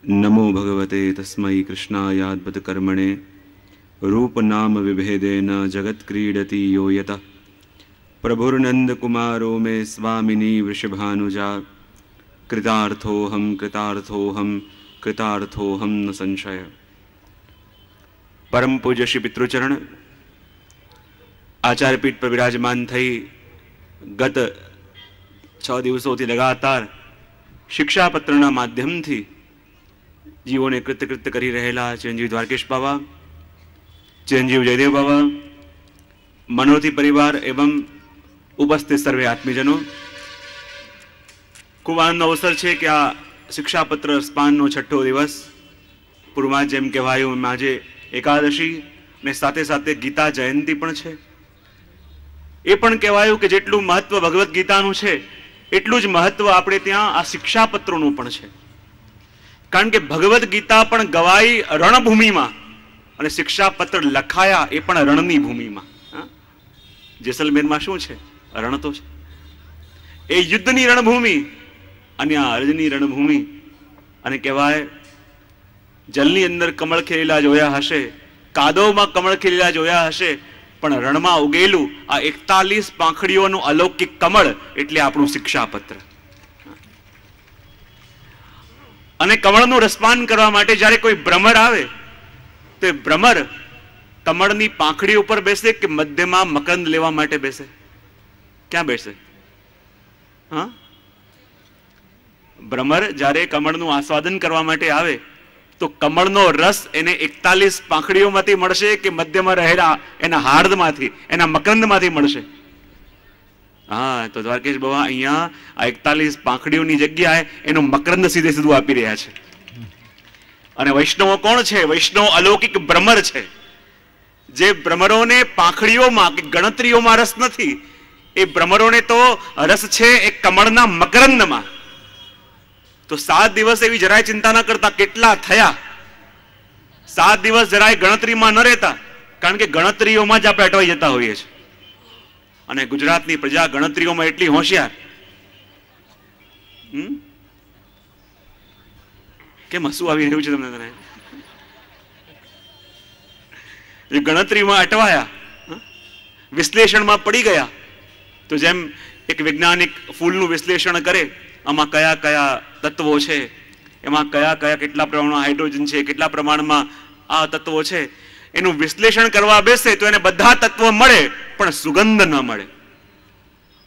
नमो भगवते तस्मै कृष्णायाद्भुत कर्मणे रूप नाम विभेदेन जगत क्रीडति यो यतः प्रभुर्नंद कुमारो मे स्वामिनी वृषभानुजा कृतार्थोहम कृतार्थोहम कृतार्थोहम न संशय। परम पूज्य श्री पितृचरण आचार्यपीठ पर विराजमान थई गत 6 દિવસોથી लगातार शिक्षापत्रना माध्यमथी जीवोने कृत्य करी रहेला चिरंजीव द्वारकेश बाबा, चिरंजीव जयदेव बाबा, मनोरथी परिवार एवं उपस्थित सर्वे आत्मीजनों, खूब आनंद अवसर है कि आ शिक्षापत्र स्पाननो 6ठो दिवस पूर्वमा जेम कहेवायुं एम आजे एकादशी ने साथे साथे गीता जयंती पण छे। ए पण कहेवायुं के जेटलुं महत्व भगवत गीतानुं छे एटलुं ज महत्व आपणे त्यां आ शिक्षापत्रोनुं पण छे। कारण के भगवत गीता पण गवाई रणभूमि में और शिक्षापत्र लखाया ए पण रणनी भूमि में। जैसलमेर में शू है? रण तो ए युद्धनी रणभूमि अने आ अर्जनी रणभूमि। अने कहेवाय जलनी अंदर कमळ खिलेला जोया हशे, कादव में कमळ खिलेला जोया हशे, पण रण में उगेलू आ 41 પાંખડીઓનું अलौकिक कमळ एटले आपणुं शिक्षापत्र। અને કમળનું રસપાન કરવા માટે જ્યારે કોઈ ભ્રમર આવે તો ભ્રમર કમળની પાંખડી ઉપર બેસે કે મધ્યમાં મકરંદ લેવા માટે બેસે? ક્યાં બેસે? હા, ભ્રમર જ્યારે કમળનું આસ્વાદન કરવા માટે આવે તો કમળનો રસ એને 41 પાંખડીઓમાંથી મળશે કે મધ્યમાં રહેલા એના હાર્દમાંથી, એના મકરંદમાંથી મળશે? हाँ, तो द्वारकेश बाबा अहींया आ 41 પાંખડીઓની જગ્યાએ એનો મકરંદ સીધે સીધું આપી રહ્યા છે। અને વૈષ્ણવો કોણ છે? વૈષ્ણવ અલૌકિક ભ્રમર છે, જે ભ્રમરોને પાંખડીઓમાં કે ગણતરીઓમાં રસ નથી। એ ભ્રમરોને તો રસ છે એ કમળના મકરંદમાં। તો 7 દિવસ એવી જરાય ચિંતા ન કરતા કેટલા થયા। 7 દિવસ જરાય ગણતરીમાં ન રહેતા, કારણ કે ગણતરીઓમાં જ આપણે અટવાઈ જતા હોઈએ છીએ। અને ગુજરાતની પ્રજા ગણતરીઓમાં એટલી હોશિયાર કેમ હસવું આવી રહ્યું છે તમને? તને એ ગણતરીમાં અટવાયા, વિશ્લેષણમાં પડી ગયા। તો જેમ એક વૈજ્ઞાનિક ફૂલનું વિશ્લેષણ કરે, આમાં કયા કયા તત્વો છે, એમાં કયા કયા કેટલા પ્રમાણમાં હાઇડ્રોજન છે, કેટલા પ્રમાણમાં આ તત્વો છે, એનું વિશ્લેષણ કરવા બેસે તો એને બધા તત્વો મળે પણ સુગંધ ન મળે।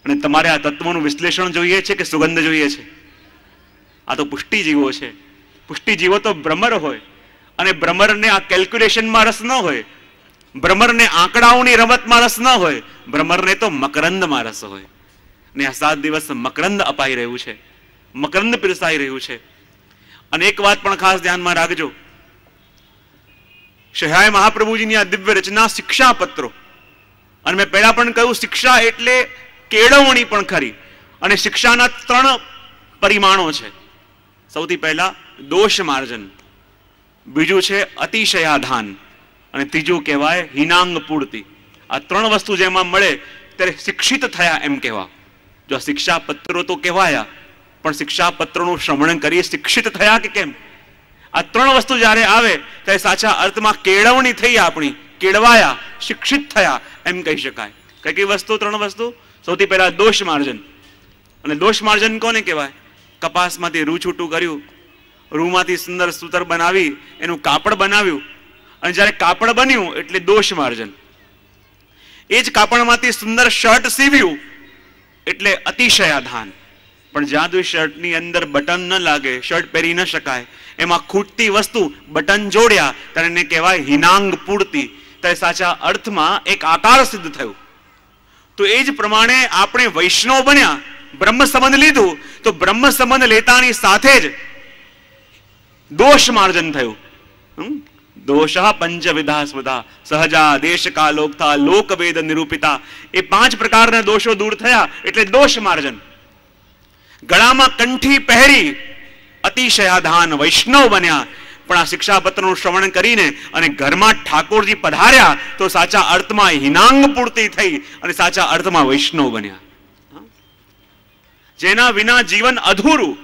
અને તમારે આ તત્વોનું વિશ્લેષણ જોઈએ છે કે સુગંધ જોઈએ છે? આ તો પુષ્ટિજીવો છે। પુષ્ટિજીવો તો ભ્રમર હોય, અને ભ્રમરને આ કેલ્ક્યુલેશનમાં રસ ન હોય, ભ્રમરને આંકડાઓની રમતમાં રસ ન હોય, ભ્રમરને તો મકરંદમાં રસ હોય। અને આ 7 દિવસ મકરંદ અપાઈ રહ્યું છે, મકરંદ પીરસાઈ રહ્યું છે। અને એક વાત પણ ખાસ ધ્યાનમાં રાખજો, શહાય મહાપ્રભુજીની આ દિવ્ય રચના શિક્ષાપત્રો। અને મેં પહેલા પણ કહ્યું, શિક્ષા એટલે કેળવણી પણ ખરી। અને શિક્ષાના 3 પરિમાણો છે। સૌથી પહેલા દોષ માર્જન, બીજું છે અતિશયાધાન, અને ત્રીજું કહેવાય હિનાંગ પૂર્તિ। આ 3 વસ્તુ જેમાં મળે ત્યારે શિક્ષિત થયા એમ કહેવા। જો શિક્ષાપત્રો તો કહેવાયા, પણ શિક્ષાપત્રોનું શ્રવણ કરી શિક્ષિત થયા કે કેમ? આ 3 વસ્તુ જ્યારે આવે ત્યારે સાચા અર્થમાં કેળવણી થઈ, આપણી કેળવાયા, શિક્ષિત થયા એમ કહી શકાય। કઈ કઈ વસ્તુ? 3 વસ્તુ। સૌથી પહેલા દોષ માર્જન। અને દોષ માર્જન કોને કહેવાય? કપાસમાંથી રૂ છૂટું કર્યું, રૂમાંથી સુંદર સૂતર બનાવી એનું કાપડ બનાવ્યું, અને જ્યારે કાપડ બન્યું એટલે દોષ માર્જન। એ જ કાપડમાંથી સુંદર શર્ટ સીવ્યું એટલે અતિશયાધાન। પણ જ્યાં સુધી શર્ટની અંદર બટન ન લાગે, શર્ટ પહેરી ન શકાય, એમાં ખૂટતી વસ્તુ બટન જોડ્યા ત્યારે એને કહેવાય હિનાંગ પૂર્તિ। ત્યારે સાચા અર્થમાં એક આકાર સિદ્ધ થયું। તો એ જ પ્રમાણે આપણે વૈષ્ણવ બન્યા, બ્રહ્મ સંબંધ લીધું, તો બ્રહ્મ સંબંધ લેતાની સાથે જ દોષ માર્જન થયું। દોષઃ પંચવિધા સ્વધા સહજા દેશ કાલોક્તા લોકવેદ નિરૂપિતા। એ 5 પ્રકારના દોષો દૂર થયા એટલે દોષ માર્જન। ગળામાં કંઠી પહેરી અતિશયાધાન, વૈષ્ણવ બન્યા। પણ આ શિક્ષાપત્રનું શ્રવણ કરીને અને ઘરમાં ઠાકોરજી પધાર્યા તો સાચા અર્થમાં હિનાંગ પૂર્તિ થઈ અને સાચા અર્થમાં વૈષ્ણવ બન્યા। જેના વિના જીવન અધૂરું।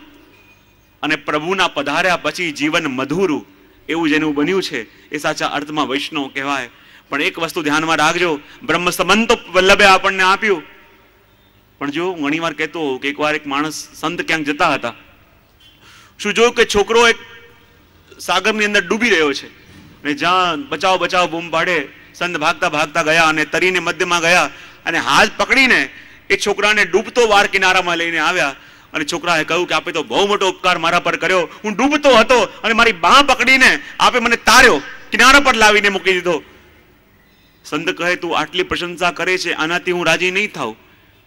અને પ્રભુના પધાર્યા પછી જીવન મધુરું એવું જેનું બન્યું છે એ સાચા અર્થમાં વૈષ્ણવ કહેવાય. પણ એક વસ્તુ ધ્યાનમાં રાખજો, બ્રહ્મ સંબંધ તો વલ્લભે આપણને આપ્યું, પણ જો હું ઘણી વાર કહેતો હોઉં કે એકવાર એક માણસ સંત ક્યાંક જતા હતા, શું જોયું કે છોકરો એક સાગરની અંદર ડૂબી રહ્યો છે અને જ્યાં બચાવ બચાવ બૂમ પાડે સંત ભાગતા ભાગતા ગયા અને તરીને મધ્યમાં ગયા અને હાથ પકડીને એ છોકરાને ડૂબતો વાર કિનારામાં લઈને આવ્યા અને છોકરાએ કહ્યું કે આપે તો બહુ મોટો ઉપકાર મારા પર કર્યો, હું ડૂબતો હતો અને મારી બાહ પકડીને આપે મને તાર્યો, કિનારા પર લાવીને મૂકી દીધો. સંત કહે તું આટલી પ્રશંસા કરે છે, આનાથી હું રાજી નહીં થાઉં,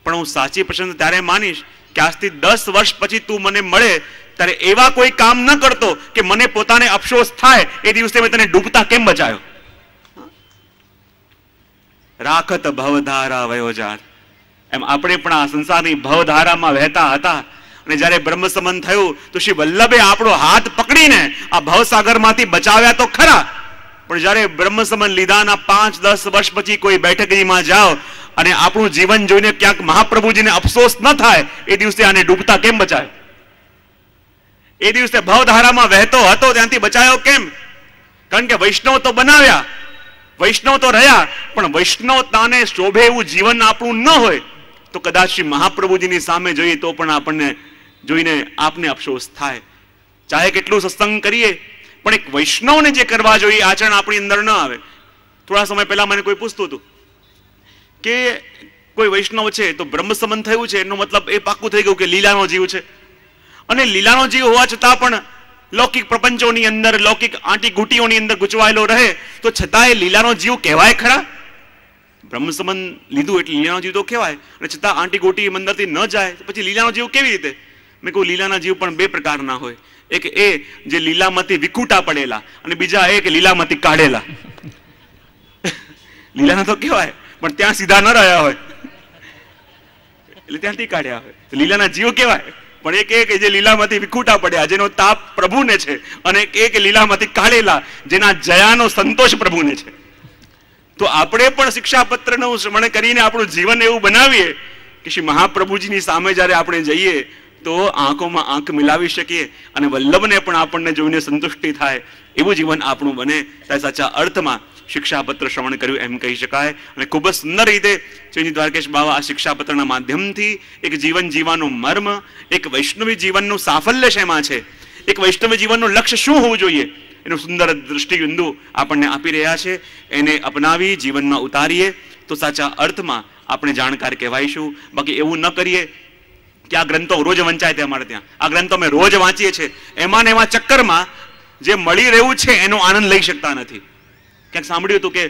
પણ હું સાચી પ્રશંસા ત્યારે માનીશ કે આજથી 10 વર્ષ પછી તું મને મળે ત્યારે એવા કોઈ કામ ન કરતો કે મને પોતાને અફસોસ થાય એ દિવસે મેં તને ડૂબતા કેમ બચાયો. રાખત ભવધારા વયોજાત, એમ આપણે પણ આ સંસારની ભવધારામાં વહેતા હતા અને જ્યારે બ્રહ્મ સંબંધ થયું તો શ્રી વલ્લભે આપણો હાથ પકડીને આ ભવસાગરમાંથી બચાવ્યા તો ખરા, પણ જ્યારે બ્રહ્મ સંબંધ લીધાના 5-10 વર્ષ પછી કોઈ બેઠકમાં જાઓ અને આપણું જીવન જોઈને ક્યાંક મહાપ્રભુજીને અફસોસ ન થાય એ દિવસે આને ડૂબતા કેમ બચાયો, એ દિવસે ભવધારામાં વહેતો હતો ત્યાંથી બચાયો કેમ? કારણ કે વૈષ્ણવ તો બનાવ્યા, વૈષ્ણવ તો રહ્યા, પણ વૈષ્ણવતાને શોભે એવું જીવન આપણું ન હોય તો કદાચ શ્રી મહાપ્રભુજીની સામે જોઈએ તો પણ આપણને જોઈને આપને અફસોસ થાય. ચાહે કેટલું સત્સંગ કરીએ પણ એક વૈષ્ણવને જે કરવા જોઈએ આચરણ આપણી અંદર ન આવે. થોડા સમય પહેલા મને કોઈ પૂછતું હતું કે કોઈ વૈષ્ણવ છે તો બ્રહ્મ સંબંધ થયું છે એનો મતલબ એ પાક્કું થઈ ગયું કે લીલાનો જીવ છે, અને લીલાનો જીવ હોવા છતાં પણ લૌકિક પ્રપંચોની અંદર લૌકિક આંટી ઘૂંટીઓની અંદર ગૂંચવાયેલો રહે તો છતાં એ લીલાનો જીવ કહેવાય ખરા? બ્રહ્મ સંબંધ લીધું એટલે લીલાનો જીવ તો કહેવાય, અને છતાં આંટી ઘૂંટી અંદરથી ન જાય તો પછી લીલાનો જીવ કેવી રીતે? મેં કહું લીલાના જીવ પણ 2 પ્રકારના હોય, એક એ જે લીલામાંથી વિખૂટા પડેલા અને બીજા એ કે લીલામાંથી કાઢેલા. લીલાના તો કહેવાય પણ ત્યાં સીધા ન રહ્યા હોય એટલે ત્યાંથી કાઢ્યા હોય, લીલાના જીવ કહેવાય. પણ એક જે લીલામાંથી વિખૂટા પડ્યા જેનો તાપ પ્રભુને છે, અને એક લીલામાંથી કાઢેલા જેના જયાનો સંતોષ પ્રભુને છે. તો આપણે પણ શિક્ષાપત્રનું શ્રવણ કરીને આપણું જીવન એવું બનાવીએ કે શ્રી મહાપ્રભુજીની સામે જ્યારે આપણે જઈએ તો આંખોમાં આંખ મિલાવી શકીએ અને વલ્લભને પણ આપણને જોઈને સંતુષ્ટિ થાય એવું જીવન આપણું બને. ત્યારે સાચા અર્થમાં શિક્ષાપત્ર શ્રવણ કર્યું એમ કહી શકાય. અને ખૂબ જ સુંદર રીતે શ્રીજી દ્વારકેશ બાવા આ શિક્ષાપત્રના માધ્યમથી એક જીવન જીવવાનું મર્મ, એક વૈષ્ણવી જીવનનું સાફલ્ય શેમાં છે, એક વૈષ્ણવી જીવનનું લક્ષ્ય શું હોવું જોઈએ એનું સુંદર દૃષ્ટિબિંદુ આપણને આપી રહ્યા છે. એને અપનાવી જીવનમાં ઉતારીએ તો સાચા અર્થમાં આપણે જાણકાર કહેવાઈશું. બાકી એવું ન કરીએ કે આ ગ્રંથો રોજ વંચાય તે અમારે ત્યાં, આ ગ્રંથો અમે રોજ વાંચીએ છીએ, એમાં ને એમાં ચક્કરમાં જે મળી રહ્યું છે એનો આનંદ લઈ શકતા નથી. ક્યાંક સાંભળ્યું હતું કે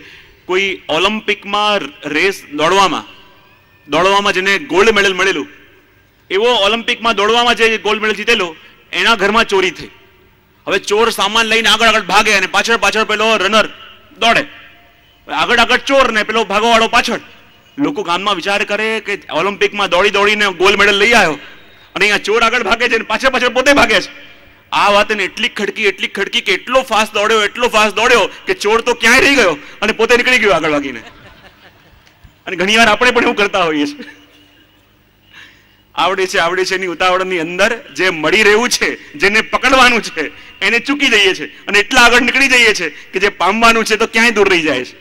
કોઈ ઓલિમ્પિકમાં રેસ દોડવામાં જેને ગોલ્ડ મેડલ મળેલું, એવો ઓલિમ્પિકમાં દોડવામાં જે ગોલ્ડ મેડલ જીતેલો એના ઘરમાં ચોરી થઈ. હવે ચોર સામાન લઈને આગળ ભાગે અને પાછળ પેલો રનર દોડે, આગળ ચોર ને પેલો ભાગવાવાળો પાછળ. લોકો ગામમાં વિચાર કરે કે ઓલિમ્પિકમાં દોડીને ગોલ્ડ મેડલ લઈ આવ્યો અને અહીંયા ચોર આગળ ભાગે છે અને પાછળ પોતે ભાગે છે. આ વાતને એટલી ખડકી કે એટલો ફાસ્ટ દોડ્યો કે ચોર તો ક્યાંય રહી ગયો અને પોતે નીકળી ગયો આગળ ભાગીને. અને ઘણી વાર આપણે પણ એવું કરતા હોઈએ છીએ, આવડે છે એની ઉતાવળની અંદર જે મળી રહ્યું છે, જેને પકડવાનું છે એને ચૂકી જઈએ છે અને એટલા આગળ નીકળી જઈએ છે કે જે પામવાનું છે તો ક્યાંય દૂર રહી જાય છે.